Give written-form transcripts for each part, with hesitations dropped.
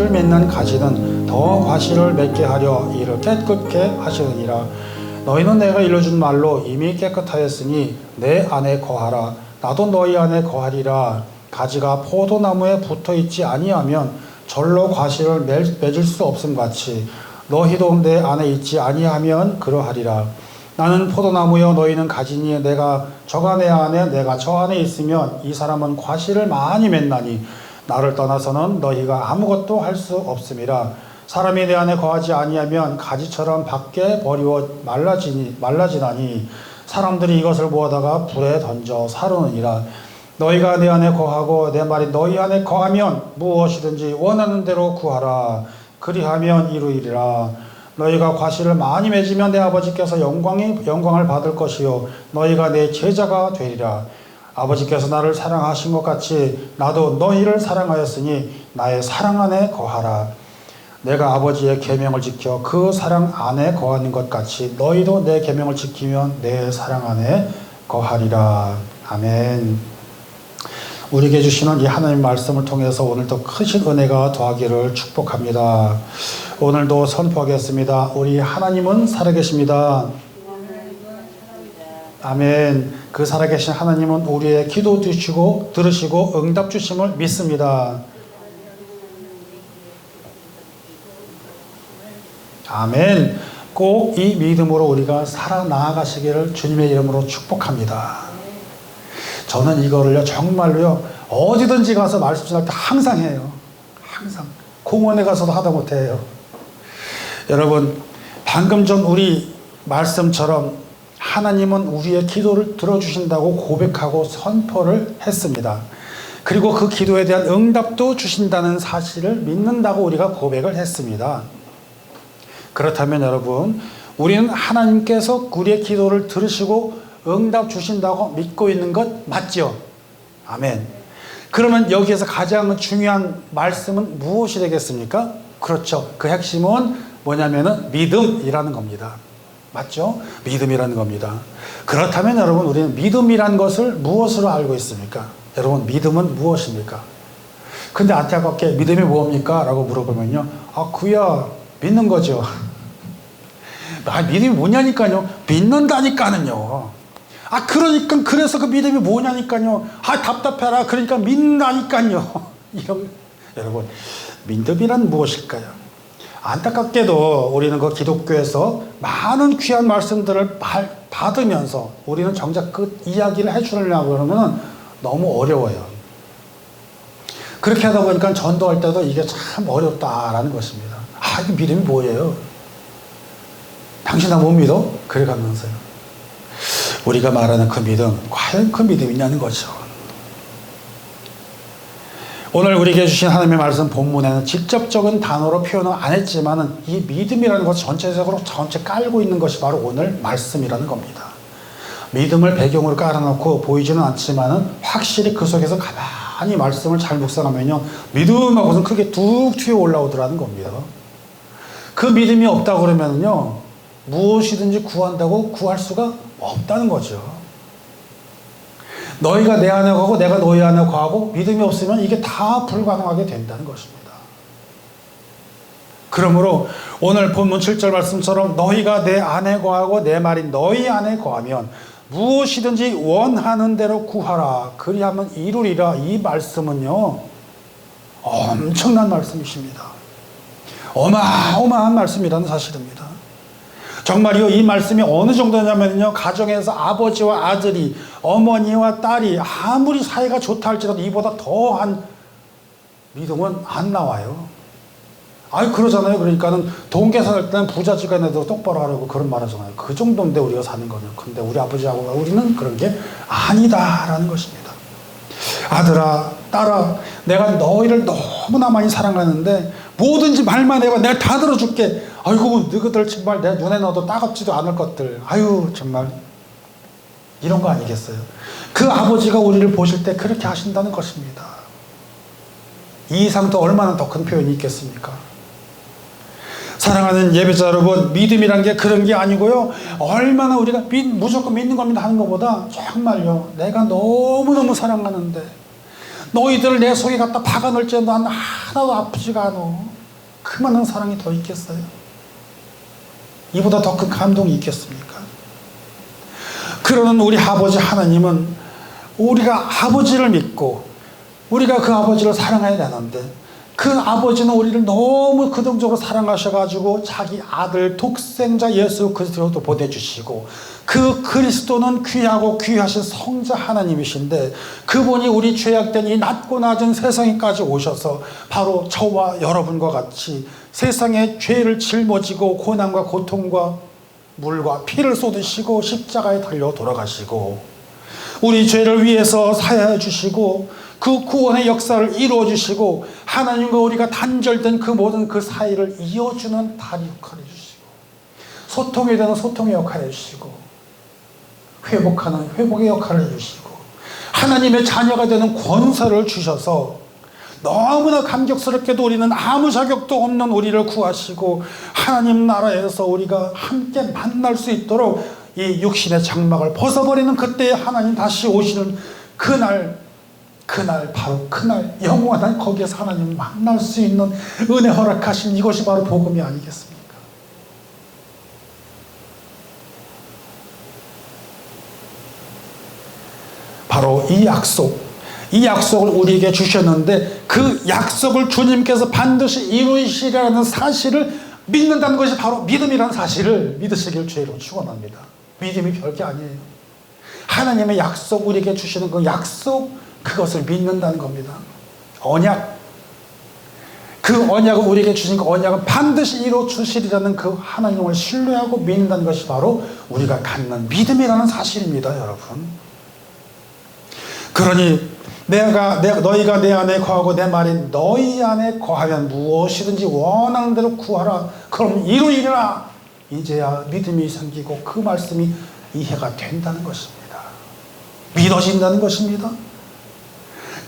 과실을 맺는 가지는 더 과실을 맺게 하려 이를 깨끗게 하시느니라. 너희는 내가 일러준 말로 이미 깨끗하였으니 내 안에 거하라. 나도 너희 안에 거하리라. 가지가 포도나무에 붙어있지 아니하면 절로 과실을 맺을 수 없음 같이 너희도 내 안에 있지 아니하면 그러하리라. 나는 포도나무여 너희는 가지니 내가 저가 내 안에 내가 저 안에 있으면 이 사람은 과실을 많이 맺나니 나를 떠나서는 너희가 아무것도 할 수 없음이라. 사람이 내 안에 거하지 아니하면 가지처럼 밖에 버리워 말라지나니 사람들이 이것을 모아다가 불에 던져 사르느니라. 너희가 내 안에 거하고 내 말이 너희 안에 거하면 무엇이든지 원하는 대로 구하라. 그리하면 이루리라. 너희가 과실을 많이 맺으면 내 아버지께서 영광을 받을 것이요 너희가 내 제자가 되리라. 아버지께서 나를 사랑하신 것 같이 나도 너희를 사랑하였으니 나의 사랑 안에 거하라. 내가 아버지의 계명을 지켜 그 사랑 안에 거하는 것 같이 너희도 내 계명을 지키면 내 사랑 안에 거하리라. 아멘. 우리에게 주시는 이 하나님 말씀을 통해서 오늘도 크신 은혜가 더하기를 축복합니다. 오늘도 선포하겠습니다. 우리 하나님은 살아계십니다. 아멘. 그 살아계신 하나님은 우리의 기도 들으시고 응답 주심을 믿습니다. 아멘. 꼭 이 믿음으로 우리가 살아나가시기를 주님의 이름으로 축복합니다. 저는 이거를요 정말로요 어디든지 가서 말씀 전할 때 항상 해요. 항상 공원에 가서도 하다 못해요. 여러분 방금 전 우리 말씀처럼 하나님은 우리의 기도를 들어주신다고 고백하고 선포를 했습니다. 그리고 그 기도에 대한 응답도 주신다는 사실을 믿는다고 우리가 고백을 했습니다. 그렇다면 여러분 우리는 하나님께서 우리의 기도를 들으시고 응답 주신다고 믿고 있는 것 맞죠? 아멘. 그러면 여기에서 가장 중요한 말씀은 무엇이 되겠습니까? 그렇죠. 그 핵심은 뭐냐면은 믿음이라는 겁니다. 맞죠? 믿음이라는 겁니다. 그렇다면 여러분 우리는 믿음이란 것을 무엇으로 알고 있습니까? 여러분 믿음은 무엇입니까? 근데 안타깝게 믿음이 뭡니까? 라고 물어보면요. 그야 믿는 거죠. 믿음이 뭐냐니까요. 믿는다니까는요. 그러니까 그래서 그 믿음이 뭐냐니까요. 답답해라. 그러니까 믿는다니까요. 여러분 믿음이란 무엇일까요? 안타깝게도 우리는 그 기독교에서 많은 귀한 말씀들을 받으면서 우리는 정작 그 이야기를 해주려고 그러면 너무 어려워요. 그렇게 하다 보니까 전도할 때도 이게 참 어렵다라는 것입니다. 이게 믿음이 뭐예요? 당신 나 못 믿어? 그래 가면서요. 우리가 말하는 그 믿음, 과연 그 믿음이냐는 거죠. 오늘 우리에게 주신 하나님의 말씀 본문에는 직접적인 단어로 표현은 안 했지만은 이 믿음이라는 것을 전체적으로 깔고 있는 것이 바로 오늘 말씀이라는 겁니다. 믿음을 배경으로 깔아놓고 보이지는 않지만은 확실히 그 속에서 가만히 말씀을 잘 묵상하면요. 믿음하고는 크게 뚝 튀어 올라오더라는 겁니다. 그 믿음이 없다고 그러면요. 무엇이든지 구한다고 구할 수가 없다는 거죠. 너희가 내 안에 거하고 내가 너희 안에 거하고 믿음이 없으면 이게 다 불가능하게 된다는 것입니다. 그러므로 오늘 본문 7절 말씀처럼 너희가 내 안에 거하고 내 말이 너희 안에 거하면 무엇이든지 원하는 대로 구하라. 그리하면 이루리라. 이 말씀은요. 엄청난 말씀이십니다. 어마어마한 말씀이라는 사실입니다. 정말요, 이 말씀이 어느 정도냐면요, 가정에서 아버지와 아들이, 어머니와 딸이 아무리 사이가 좋다 할지라도 이보다 더한 믿음은 안 나와요. 그러잖아요. 그러니까는 돈 계산할 때는 부자지간에도 똑바로 하라고 그런 말 하잖아요. 그 정도인데 우리가 사는 거는. 근데 우리 아버지하고 우리는 그런 게 아니다라는 것입니다. 아들아, 딸아, 내가 너희를 너무나 많이 사랑하는데 뭐든지 말만 해봐. 내가 다 들어줄게. 아이고, 너희들 정말 내 눈에 넣어도 따갑지도 않을 것들. 정말 이런 거 아니겠어요? 그 아버지가 우리를 보실 때 그렇게 하신다는 것입니다. 이 이상 또 얼마나 더 큰 표현이 있겠습니까? 사랑하는 예배자 여러분, 믿음이란 게 그런 게 아니고요. 얼마나 우리가 무조건 믿는 겁니다 하는 것보다 정말요, 내가 너무너무 사랑하는데 너희들을 내 속에 갖다 박아넣을지 난 하나도 아프지가 않아. 그 많은 사랑이 더 있겠어요? 이보다 더 큰 감동이 있겠습니까? 그러는 우리 아버지 하나님은 우리가 아버지를 믿고 우리가 그 아버지를 사랑해야 되는데, 그 아버지는 우리를 너무 그동적으로 사랑하셔가지고 자기 아들 독생자 예수 그리스도도 보내주시고, 그 그리스도는 귀하고 귀하신 성자 하나님이신데, 그분이 우리 죄악된 이 낮고 낮은 세상에까지 오셔서 바로 저와 여러분과 같이 세상의 죄를 짊어지고 고난과 고통과 물과 피를 쏟으시고 십자가에 달려 돌아가시고 우리 죄를 위해서 사하여 주시고 그 구원의 역사를 이루어 주시고 하나님과 우리가 단절된 그 모든 그 사이를 이어주는 다리 역할을 해주시고 소통이 되는 소통의 역할을 해주시고 회복하는 회복의 역할을 해주시고 하나님의 자녀가 되는 권세를 주셔서 너무나 감격스럽게도 우리는 아무 자격도 없는 우리를 구하시고 하나님 나라에서 우리가 함께 만날 수 있도록 이 육신의 장막을 벗어버리는 그때에 하나님 다시 오시는 그날 바로 그날 영원한 거기에서 하나님 만날 수 있는 은혜 허락하신 이것이 바로 복음이 아니겠습니까? 바로 이 약속을 우리에게 주셨는데, 그 약속을 주님께서 반드시 이루시리라는 사실을 믿는다는 것이 바로 믿음이라는 사실을 믿으시길 주의로 축원합니다. 믿음이 별게 아니에요. 하나님의 약속, 우리에게 주시는 그 약속, 그것을 믿는다는 겁니다. 언약, 그 언약을 우리에게 주신 그 언약은 반드시 이루어 주시리라는 그 하나님을 신뢰하고 믿는다는 것이 바로 우리가 갖는 믿음이라는 사실입니다, 여러분. 그러니 너희가 내 안에 거하고 내 말이 너희 안에 거하면 무엇이든지 원하는 대로 구하라. 그럼 이루리라. 이제야 믿음이 생기고 그 말씀이 이해가 된다는 것입니다. 믿어진다는 것입니다.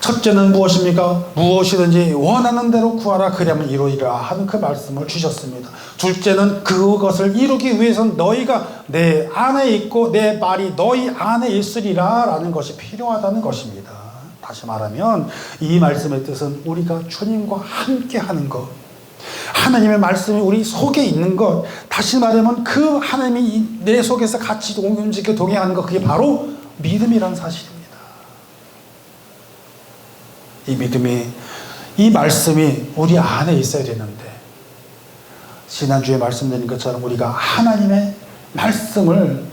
첫째는 무엇입니까? 무엇이든지 원하는 대로 구하라. 그러면 이루리라 하는 그 말씀을 주셨습니다. 둘째는 그것을 이루기 위해서는 너희가 내 안에 있고 내 말이 너희 안에 있으리라 라는 것이 필요하다는 것입니다. 다시 말하면 이 말씀의 뜻은 우리가 주님과 함께 하는 것, 하나님의 말씀이 우리 속에 있는 것, 다시 말하면 그 하나님이 내 속에서 같이 움직이고 동행하는 것, 그게 바로 믿음이라는 사실입니다. 이 믿음이, 이 말씀이 우리 안에 있어야 되는데, 지난주에 말씀드린 것처럼 우리가 하나님의 말씀을,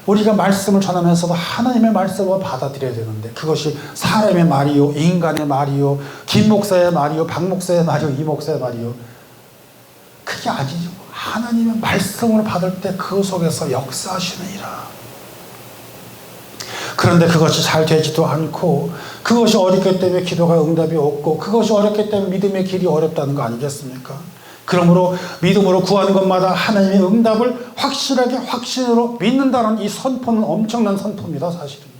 우리가 말씀을 전하면서도 하나님의 말씀을 받아들여야 되는데, 그것이 사람의 말이요, 인간의 말이요, 김 목사의 말이요, 박 목사의 말이요, 이 목사의 말이요, 그게 아니죠. 하나님의 말씀을 받을 때 그 속에서 역사하시느니라. 그런데 그것이 잘 되지도 않고, 그것이 어렵기 때문에 기도가 응답이 없고, 그것이 어렵기 때문에 믿음의 길이 어렵다는 거 아니겠습니까? 그러므로 믿음으로 구하는 것마다 하나님의 응답을 확실하게 확신으로 믿는다는 이 선포는 엄청난 선포입니다, 사실은요.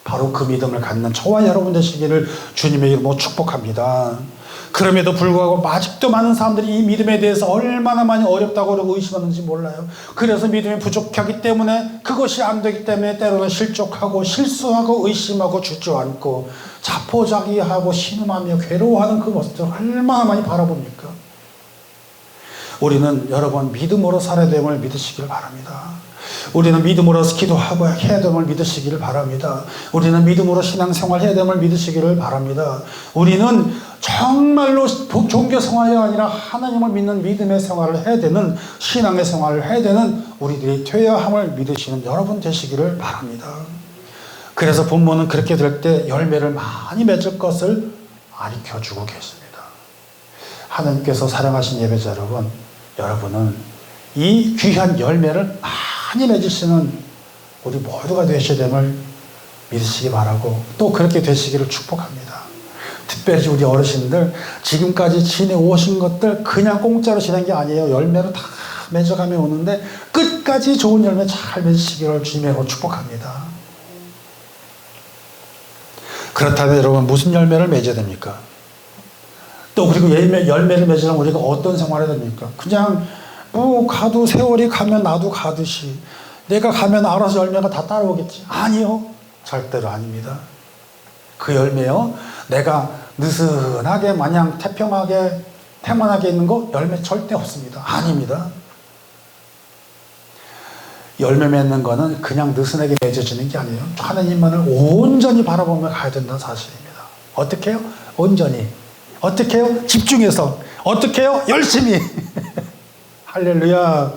바로 그 믿음을 갖는 저와 여러분 되시기를 주님의 이름으로 축복합니다. 그럼에도 불구하고 아직도 많은 사람들이 이 믿음에 대해서 얼마나 많이 어렵다고 그러고 의심하는지 몰라요. 그래서 믿음이 부족하기 때문에, 그것이 안 되기 때문에 때로는 실족하고 실수하고 의심하고 주저앉고 자포자기하고 신음하며 괴로워하는 그 모습들 얼마나 많이 바라봅니까? 우리는 여러분 믿음으로 살아야 됨을 믿으시길 바랍니다. 우리는 믿음으로 기도하고 해야 됨을 믿으시기를 바랍니다. 우리는 믿음으로 신앙생활 해야 됨을 믿으시기를 바랍니다. 우리는 정말로 종교 생활이 아니라 하나님을 믿는 믿음의 생활을 해야 되는, 신앙의 생활을 해야 되는 우리들이 되어야 함을 믿으시는 여러분 되시기를 바랍니다. 그래서 본문은 그렇게 될 때 열매를 많이 맺을 것을 가르쳐주고 계십니다. 하나님께서 사랑하신 예배자 여러분, 여러분은 이 귀한 열매를 많이 맺으시는 우리 모두가 되셔야 됨을 믿으시기 바라고, 또 그렇게 되시기를 축복합니다. 특별히 우리 어르신들, 지금까지 지내오신 것들 그냥 공짜로 지낸 게 아니에요. 열매로 다 맺어가며 오는데 끝까지 좋은 열매 잘 맺으시기를 주님으로 축복합니다. 그렇다면 여러분 무슨 열매를 맺어야 됩니까? 또 그리고 열매를 맺으려면 우리가 어떤 생활을 해야 됩니까? 그냥 가도 세월이 가면 나도 가듯이 내가 가면 알아서 열매가 다 따라오겠지. 아니요, 절대로 아닙니다. 그 열매요, 내가 느슨하게 마냥 태평하게 태만하게 있는 거 열매 절대 없습니다. 아닙니다. 열매 맺는 거는 그냥 느슨하게 맺어지는 게 아니에요. 하나님만을 온전히 바라보며 가야 된다는 사실입니다. 어떻게 해요? 온전히. 어떻게 해요? 집중해서. 어떻게 해요? 열심히. 할렐루야.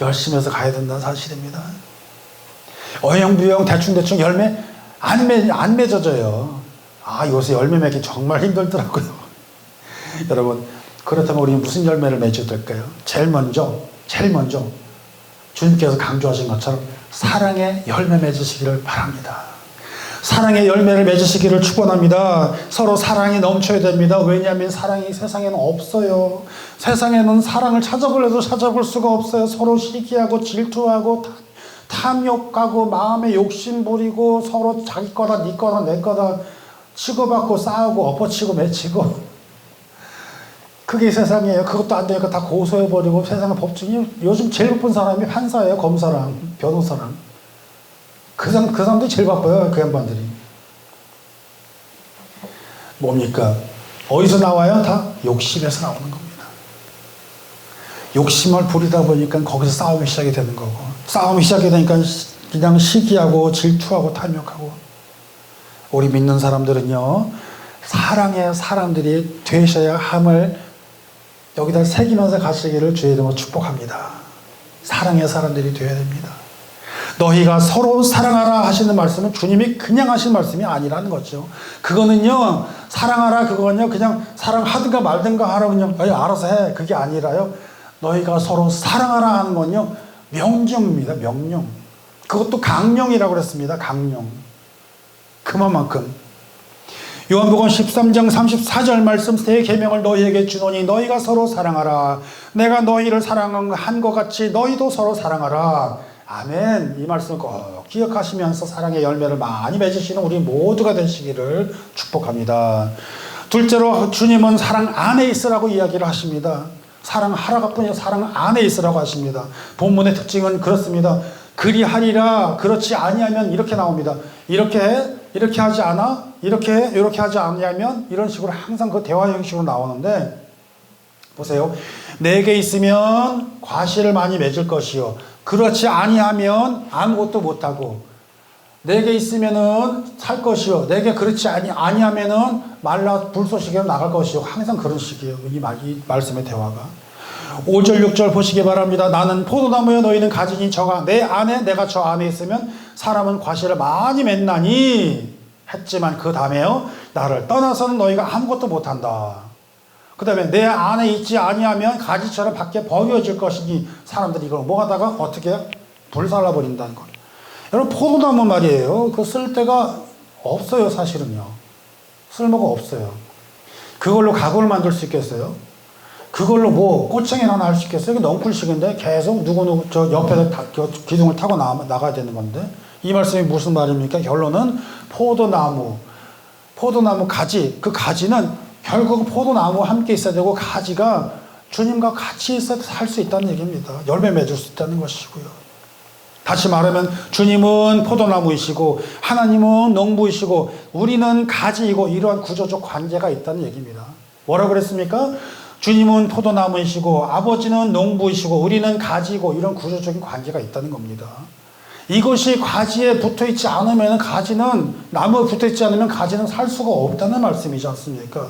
열심히 해서 가야 된다는 사실입니다. 어영부영 대충대충 열매 안 맺어져요. 요새 열매 맺기 정말 힘들더라고요. 여러분, 그렇다면 우리는 무슨 열매를 맺어야 될까요? 제일 먼저 주님께서 강조하신 것처럼 사랑의 열매 맺으시기를 바랍니다. 사랑의 열매를 맺으시기를 축원합니다. 서로 사랑이 넘쳐야 됩니다. 왜냐하면 사랑이 세상에는 없어요. 세상에는 사랑을 찾아보려도 찾아볼 수가 없어요. 서로 시기하고 질투하고 탐욕하고 마음에 욕심 부리고 서로 자기 거다 네 거다 내 거다 치고받고 싸우고 엎어치고 매치고 그게 세상이에요. 그것도 안 되니까 다 고소해버리고 세상의 법정이 요즘 제일 바쁜 사람이 판사예요. 검사랑 변호사랑 그 사람들이 제일 바빠요. 그 양반들이. 뭡니까? 어디서 나와요? 다 욕심에서 나오는 겁니다. 욕심을 부리다 보니까 거기서 싸움이 시작이 되는 거고 싸움이 시작이 되니까 그냥 시기하고 질투하고 탐욕하고 우리 믿는 사람들은요 사랑의 사람들이 되셔야 함을 여기다 새기면서 가시기를 주의 이름으로 축복합니다. 사랑의 사람들이 되어야 됩니다. 너희가 서로 사랑하라 하시는 말씀은 주님이 그냥 하신 말씀이 아니라는 거죠. 그거는요 사랑하라 그거는요 그냥 사랑하든가 말든가 하라면요 알아서 해 그게 아니라요 너희가 서로 사랑하라 하는 건요 명령입니다. 명령. 그것도 강령이라고 그랬습니다. 강령. 그만큼 요한복음 13장 34절 말씀 새 계명을 너희에게 주노니 너희가 서로 사랑하라. 내가 너희를 사랑한 것 같이 너희도 서로 사랑하라. 아멘. 이 말씀을 꼭 기억하시면서 사랑의 열매를 많이 맺으시는 우리 모두가 되시기를 축복합니다. 둘째로 주님은 사랑 안에 있으라고 이야기를 하십니다. 사랑하라가 뿐이라 사랑 안에 있으라고 하십니다. 본문의 특징은 그렇습니다. 그리하리라 그렇지 아니하면 이렇게 나옵니다. 이렇게 해? 이렇게 하지 않아? 이렇게 해? 이렇게 하지 않냐면 이런 식으로 항상 그 대화 형식으로 나오는데 보세요. 내게 있으면 과실을 많이 맺을 것이요 그렇지 아니하면 아무것도 못하고 내게 있으면은 살 것이요 내게 그렇지 아니하면은 말라 불쏘시개로 나갈 것이요 항상 그런 식이에요. 이 말씀의 대화가 5절 6절 보시기 바랍니다. 나는 포도나무여 너희는 가지니 저가 내 안에 내가 저 안에 있으면 사람은 과실을 많이 맺나니 했지만 그 다음에요 나를 떠나서는 너희가 아무것도 못한다. 그 다음에 내 안에 있지 아니하면 가지처럼 밖에 버려질 것이니 사람들이 이걸 뭐하다가 어떻게 불살라버린다는 것. 여러분 포도나무 말이에요. 그 쓸 데가 없어요. 사실은요 쓸모가 없어요. 그걸로 가구를 만들 수 있겠어요? 그걸로 뭐 꽃쟁이나 하나 할 수 있겠어요? 이게 넝쿨식인데 계속 누구누구 저 옆에 기둥을 타고 나가야 되는 건데 이 말씀이 무슨 말입니까? 결론은 포도나무 가지 그 가지는 결국 포도나무와 함께 있어야 되고 가지가 주님과 같이 있어야 살 수 있다는 얘기입니다. 열매 맺을 수 있다는 것이고요. 다시 말하면 주님은 포도나무이시고 하나님은 농부이시고 우리는 가지이고 이러한 구조적 관계가 있다는 얘기입니다. 뭐라 그랬습니까? 주님은 포도나무이시고 아버지는 농부이시고 우리는 가지이고 이런 구조적인 관계가 있다는 겁니다. 이것이 가지에 붙어있지 않으면 가지는 나무에 붙어있지 않으면 가지는 살 수가 없다는 말씀이지 않습니까?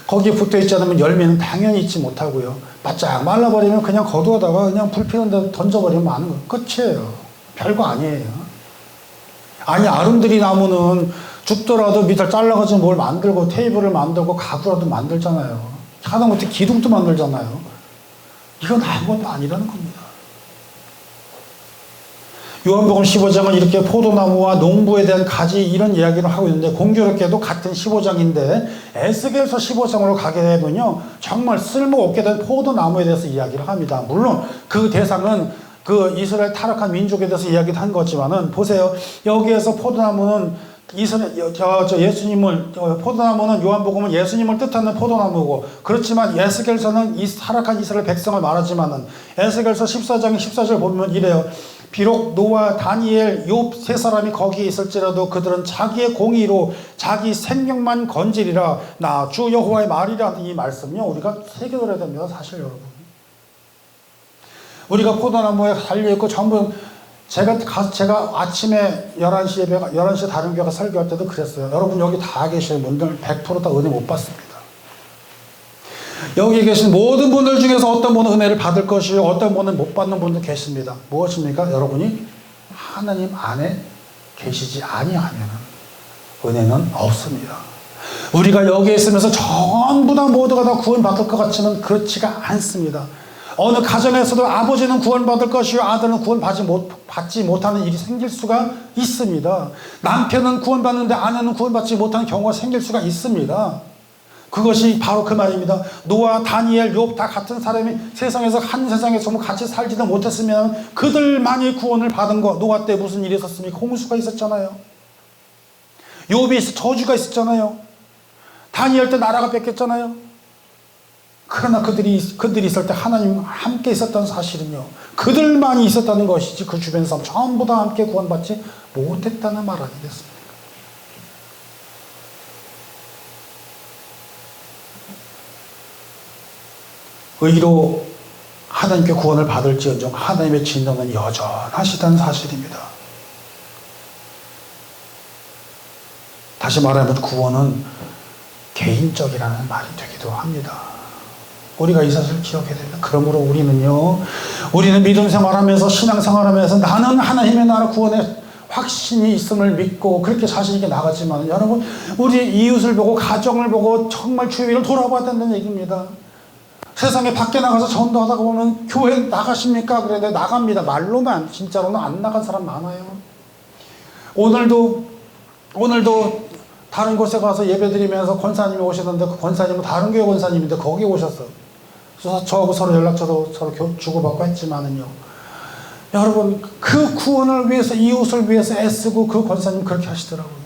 거기에 붙어있지 않으면 열매는 당연히 있지 못하고요. 바짝 말라버리면 그냥 거두어다가 그냥 불 피는 데 던져버리면 마는 거예요. 끝이에요. 별거 아니에요. 아니 아름드리 나무는 죽더라도 밑을 잘라가지고 뭘 만들고 테이블을 만들고 가구라도 만들잖아요. 하다못해 기둥도 만들잖아요. 이건 아무것도 아니라는 겁니다. 요한복음 15장은 이렇게 포도나무와 농부에 대한 가지 이런 이야기를 하고 있는데 공교롭게도 같은 15장인데 에스겔서 15장으로 가게 되면요 정말 쓸모없게 된 포도나무에 대해서 이야기를 합니다. 물론 그 대상은 그 이스라엘 타락한 민족에 대해서 이야기를 한 거지만은 보세요. 여기에서 포도나무는 예수님을 포도나무는 요한복음은 예수님을 뜻하는 포도나무고 그렇지만 에스겔서는 이 타락한 이스라엘 백성을 말하지만은 에스겔서 14장 14절 보면 이래요. 비록 노아, 다니엘, 욥 세 사람이 거기에 있을지라도 그들은 자기의 공의로 자기 생명만 건지리라. 나 주 여호와의 말이라는 이 말씀요, 우리가 새겨들어야 됩니다. 사실 여러분, 우리가 포도나무에 달려있고 전부, 제가 아침에 11시에 11시에 다른 교회가 설교할 때도 그랬어요. 여러분 여기 다 계시는 분들 100% 다 은혜 못 받습니다. 여기 계신 모든 분들 중에서 어떤 분은 은혜를 받을 것이요, 어떤 분은 못 받는 분도 계십니다. 무엇입니까? 여러분이 하나님 안에 계시지 아니하면 은혜는 없습니다. 우리가 여기에 있으면서 전부 다 모두가 다 구원받을 것 같지는 그렇지가 않습니다. 어느 가정에서도 아버지는 구원받을 것이요 아들은 구원받지 못하는 일이 생길 수가 있습니다. 남편은 구원받는데 아내는 구원받지 못하는 경우가 생길 수가 있습니다. 그것이 바로 그 말입니다. 노아, 다니엘, 욥 다 같은 사람이 세상에서 한 세상에서 같이 살지도 못했으면 그들만이 구원을 받은 거. 노아 때 무슨 일이 있었습니까? 홍수가 있었잖아요. 욥이 저주가 있었잖아요. 다니엘 때 나라가 뺏겼잖아요. 그러나 그들이 있을 때 하나님 함께 있었다는 사실은요, 그들만이 있었다는 것이지 그 주변 사람 전부 다 함께 구원받지 못했다는 말 아니겠습니까? 의로 하나님께 구원을 받을지언정 하나님의 진노는 여전하시다는 사실입니다. 다시 말하면 구원은 개인적이라는 말이 되기도 합니다. 우리가 이 사실을 기억해야 됩니다. 그러므로 우리는 믿음 생활하면서 신앙 생활하면서 나는 하나님의 나라 구원의 확신이 있음을 믿고 그렇게 자신 있게 나가지만, 여러분 우리 이웃을 보고 가정을 보고 정말 주의 일을 돌아봐야 된다는 얘기입니다. 세상에 밖에 나가서 전도하다가 보면 교회 나가십니까? 그런데 나갑니다. 말로만. 진짜로는 안 나간 사람 많아요. 오늘도 다른 곳에 가서 예배드리면서 권사님이 오시던데, 그 권사님은 다른 교회 권사님인데 거기 오셨어요. 그래서 저하고 서로 연락처도 서로 주고받고 했지만은요, 여러분 그 구원을 위해서, 이웃을 위해서 애쓰고 그 권사님 그렇게 하시더라고요.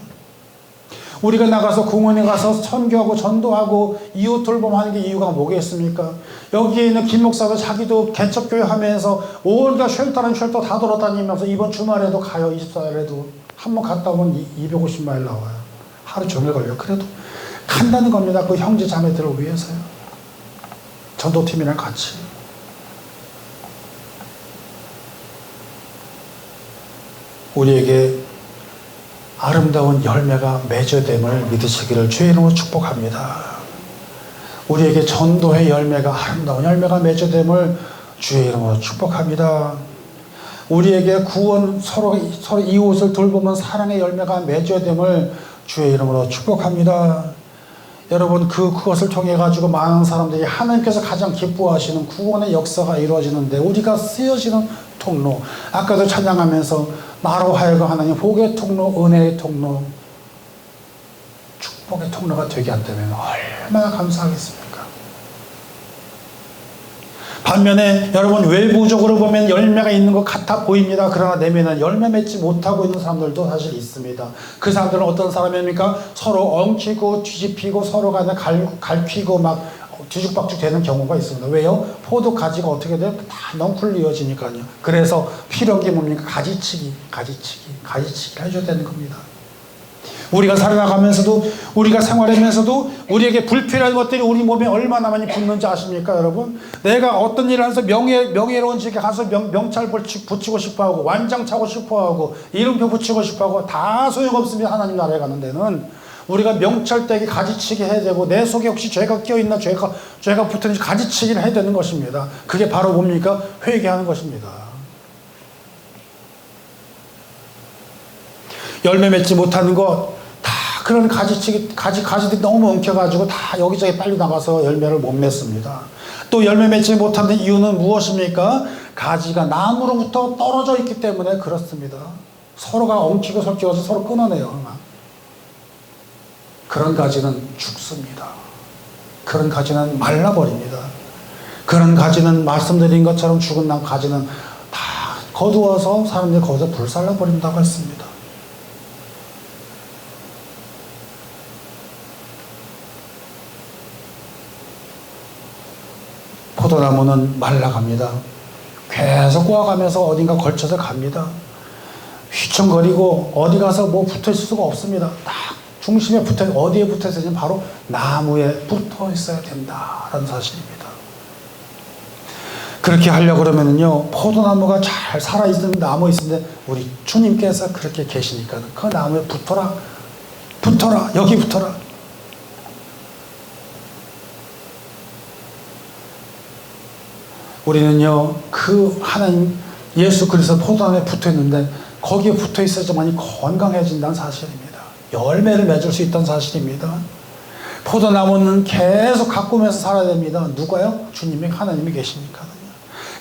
우리가 나가서 공원에 가서 선교하고 전도하고 이웃 돌봄하는 게 이유가 뭐겠습니까? 여기에 있는 김 목사도 자기도 개척교회 하면서 온갖 쉘터는 쉘터 다 돌아다니면서 이번 주말에도 가요. 24일에도 한 번 갔다 오면 250마일 나와요. 하루 종일 걸려. 그래도 간다는 겁니다. 그 형제 자매들을 위해서요. 전도팀이랑 같이. 우리에게 아름다운 열매가 맺어됨을 믿으시기를 주의 이름으로 축복합니다. 우리에게 전도의 열매가, 아름다운 열매가 맺어됨을 주의 이름으로 축복합니다. 우리에게 구원, 서로 이웃을 돌보면 사랑의 열매가 맺어됨을 주의 이름으로 축복합니다. 여러분 그것을 통해 가지고 많은 사람들이 하나님께서 가장 기뻐하시는 구원의 역사가 이루어지는데, 우리가 쓰여지는 통로, 아까도 찬양하면서 나로 하여금 하나님 복의 통로, 은혜의 통로, 축복의 통로가 되게 한다면 얼마나 감사하겠습니까? 반면에 여러분 외부적으로 보면 열매가 있는 것 같아 보입니다. 그러나 내면은 열매 맺지 못하고 있는 사람들도 사실 있습니다. 그 사람들은 어떤 사람입니까? 서로 엉키고 뒤집히고 서로가 갈퀴고 막 뒤죽박죽 되는 경우가 있습니다. 왜요? 포도 가지가 어떻게 돼요? 다 넝쿨리어지니까요. 그래서 필요한 게 뭡니까? 가지치기 해줘야 되는 겁니다. 우리가 살아나가면서도, 우리가 생활하면서도 우리에게 불필요한 것들이 우리 몸에 얼마나 많이 붙는지 아십니까, 여러분? 내가 어떤 일을 해서 명예로운 직에 가서 명찰 붙이고 싶어하고, 완장 차고 싶어하고, 이름표 붙이고 싶어하고, 다 소용없습니다. 하나님 나라에 가는 데는 우리가 명찰되게 가지치기 해야 되고, 내 속에 혹시 죄가 껴있나, 죄가 붙었는지 가지치기를 해야 되는 것입니다. 그게 바로 뭡니까? 회개하는 것입니다. 열매 맺지 못하는 것, 다 그런 가지들이 너무 엉켜가지고 다 여기저기 빨리 나가서 열매를 못 맺습니다. 또 열매 맺지 못하는 이유는 무엇입니까? 가지가 나무로부터 떨어져 있기 때문에 그렇습니다. 서로가 엉키고 설키워서 서로 끊어내요. 그런 가지는 죽습니다. 그런 가지는 말라버립니다. 그런 가지는 말씀드린 것처럼 죽은 가지는 다 거두어서 사람들이 거기서 불살라버린다고 했습니다. 포도나무는 말라갑니다. 계속 꼬아가면서 어딘가 걸쳐서 갑니다. 휘청거리고 어디 가서 뭐 붙어 있을 수가 없습니다. 딱 중심에 어디에 붙어 있어야 되냐면 바로 나무에 붙어 있어야 된다라는 사실입니다. 그렇게 하려고 그러면은요, 포도나무가 잘 살아있는 나무 있는데 우리 주님께서 그렇게 계시니까 그 나무에 붙어라, 여기 붙어라. 우리는요, 그 하나님 예수 그리스도 포도나무에 붙어 있는데 거기에 붙어 있어야지만이 건강해진다는 사실입니다. 열매를 맺을 수 있다는 사실입니다. 포도나무는 계속 가꾸면서 살아야 됩니다. 누가요? 주님이, 하나님이 계시니까요.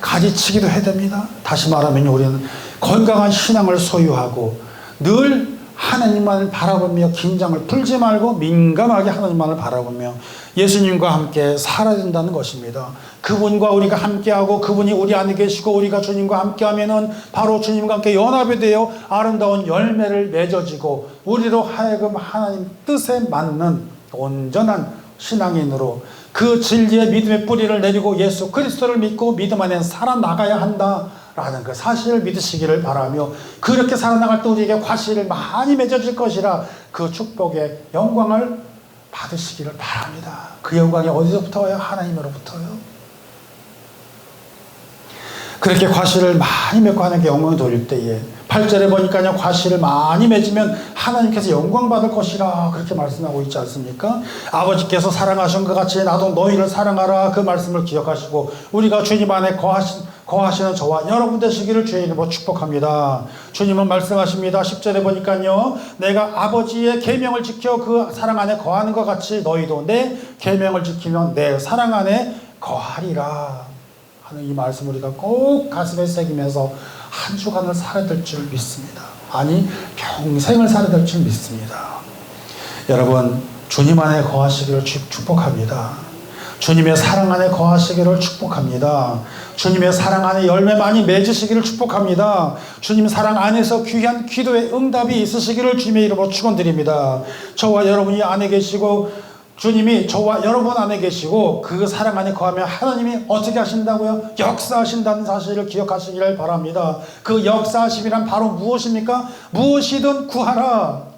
가지치기도 해야 됩니다. 다시 말하면 우리는 건강한 신앙을 소유하고 늘 하나님만을 바라보며 긴장을 풀지 말고 민감하게 하나님만을 바라보며 예수님과 함께 살아야 된다는 것입니다. 그분과 우리가 함께하고 그분이 우리 안에 계시고 우리가 주님과 함께하면은 바로 주님과 함께 연합이 되어 아름다운 열매를 맺어지고 우리로 하여금 하나님 뜻에 맞는 온전한 신앙인으로 그 진리의 믿음의 뿌리를 내리고 예수 그리스도를 믿고 믿음 안에 살아나가야 한다라는 그 사실을 믿으시기를 바라며, 그렇게 살아나갈 때 우리에게 과실을 많이 맺어질 것이라 그 축복의 영광을 받으시기를 바랍니다. 그 영광이 어디서부터 와요? 하나님으로부터요. 그렇게 과실을 많이 맺고 하나님께 영광을 돌릴 때에 8절에 보니까요, 과실을 많이 맺으면 하나님께서 영광 받을 것이라 그렇게 말씀하고 있지 않습니까? 아버지께서 사랑하신 것 같이 나도 너희를 사랑하라, 그 말씀을 기억하시고 우리가 주님 안에 거하시는 저와 여러분 되시기를 주의 이름으로 축복합니다. 주님은 말씀하십니다. 10절에 보니까요, 내가 아버지의 계명을 지켜 그 사랑 안에 거하는 것 같이 너희도 내 계명을 지키면 내 사랑 안에 거하리라 하는 이 말씀 우리가 꼭 가슴에 새기면서 한 주간을 살아야 될 줄 믿습니다. 아니, 평생을 살아야 될 줄 믿습니다. 여러분, 주님 안에 거하시기를 축복합니다. 주님의 사랑 안에 거하시기를 축복합니다. 주님의 사랑 안에 열매 많이 맺으시기를 축복합니다. 주님 사랑 안에서 귀한 기도의 응답이 있으시기를 주님의 이름으로 축원드립니다. 저와 여러분이 안에 계시고 주님이 저와 여러분 안에 계시고 그 사랑 안에 거하면 하나님이 어떻게 하신다고요? 역사하신다는 사실을 기억하시기를 바랍니다. 그 역사하심이란 바로 무엇입니까? 무엇이든 구하라,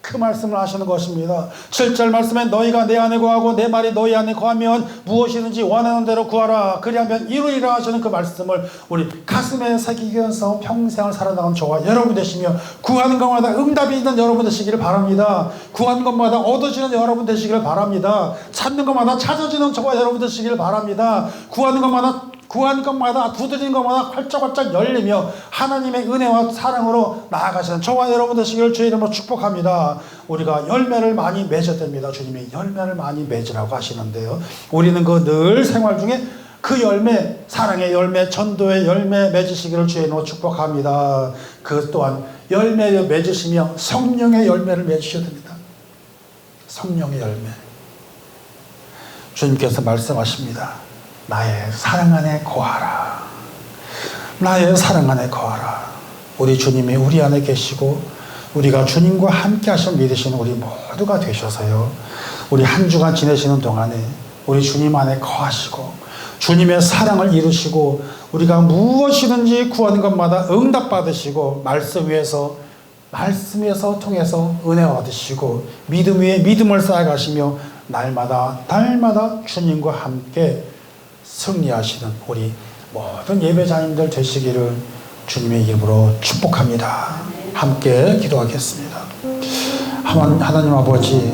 그 말씀을 하시는 것입니다. 7절 말씀에 너희가 내 안에 거하고 내 말이 너희 안에 거하면 무엇이든지 원하는 대로 구하라 그리하면 이루리라 하시는 그 말씀을 우리 가슴에 새기면서 평생을 살아나간 저와 여러분 되시며 구하는 것마다 응답이 있는 여러분 되시기를 바랍니다. 구하는 것마다 얻어지는 여러분 되시기를 바랍니다. 찾는 것마다 찾아지는 저와 여러분 되시기를 바랍니다. 구하는 것마다 두드리는 것마다 활짝활짝 열리며 하나님의 은혜와 사랑으로 나아가시는 저와 여러분 되시기를 주의 이름으로 축복합니다. 우리가 열매를 많이 맺어야 됩니다. 주님이 열매를 많이 맺으라고 하시는데요, 우리는 그 늘 생활 중에 그 열매, 사랑의 열매, 전도의 열매 맺으시기를 주의 이름으로 축복합니다. 그 또한 열매를 맺으시며 성령의 열매를 맺으셔야 됩니다. 성령의 열매. 주님께서 말씀하십니다. 나의 사랑 안에 거하라. 나의 사랑 안에 거하라. 우리 주님이 우리 안에 계시고 우리가 주님과 함께 하시는 믿으시는 우리 모두가 되셔서요, 우리 한 주간 지내시는 동안에 우리 주님 안에 거하시고 주님의 사랑을 이루시고 우리가 무엇이든지 구하는 것마다 응답받으시고 말씀에서 통해서 은혜 얻으시고 믿음 위에 믿음을 쌓아가시며 날마다 주님과 함께 승리하시는 우리 모든 예배자님들 되시기를 주님의 이름으로 축복합니다. 함께 기도하겠습니다. 하나님 아버지,